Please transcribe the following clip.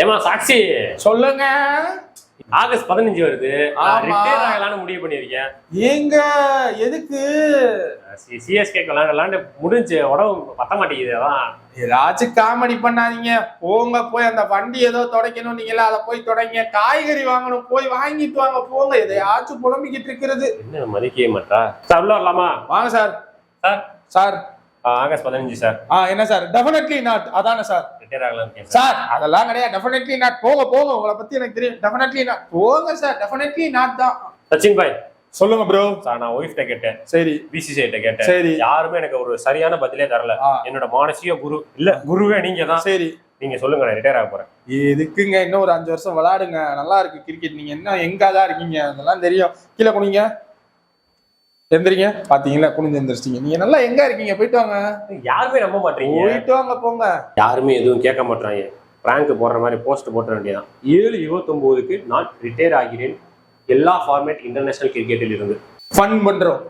ஏமா சாட்சி சொல்லுங்க. ஆகஸ்ட் 15 வருது. ரிட்டையர் ஆகலாம்னு முடிவு பண்ணிருக்கேன். ஏங்க எதுக்கு? சிஎஸ்கே விளாண்டு முடிஞ்சு உடம்பு பத்த மாட்டேங்குது. அதான் ஏதாச்சும் காமெடி பண்ணாதீங்க. போங்க போய் அந்த வண்டி ஏதோ துடைக்கணும், நீங்களா அதை போய் தொடங்க. காய்கறி வாங்கணும், போய் வாங்கிட்டு வாங்க போங்க. எதையாச்சும் புலம்பிக்கிட்டு இருக்கிறது. என்ன மதிக்கவே மாட்டா சார். உள்ள வரலாமா? வாங்க sir. Sir sir August 15 sir. என்ன சார்? Definitely not. அதானே சார்? ரிட்டையர் ஆகலாம் இருக்கேன் சார். அதெல்லாம் கிடையாது. Definitely not. போங்க போங்க, உங்களை பத்தி எனக்கு தெரியும். Definitely not. போங்க சார். டெஃபினெட்லி நாட் தான். சச்சின் பாய் சொல்லுங்க ப்ரோ. சார் நான் ஒய்ஃப்ட கேட்டேன். சரி. பிசிசிஐ கேட்டேன். சரி. யாருமே எனக்கு ஒரு சரியான பதிலே தரல. என்னோட மானசீக குரு இல்ல குருவே நீங்க தான். சரி நீங்க சொல்லுங்க, நான் ரிட்டையர் ஆக போறேன். எதுக்குங்க? இன்னும் ஒரு 5 வருஷம் விளையாடுங்க, நல்லா இருக்கு கிரிக்கெட். நீங்க என்ன எங்காதான் இருக்கீங்க அதெல்லாம் தெரியும். கீழே குனிங்க. எந்திரிங்க. பாத்தீங்களா, குனிஞ்சு எந்திரிச்சிங்க. நீங்க நல்லா எங்க இருக்கீங்க? போயிட்டு வாங்க. யாருமே நம்ப மாட்டீங்க. போயிட்டு வாங்க போங்க. யாருமே எதுவும் கேட்க மாட்டாங்க. பிராங்க் போடுற மாதிரி போஸ்ட் போட்ட வேண்டியதான். 7:29க்கு நான் ரிட்டையர் ஆகிறேன் எல்லா ஃபார்மேட் இன்டர்நேஷனல் கிரிக்கெட்டில் இருந்து. ஃபன் பண்றோம்.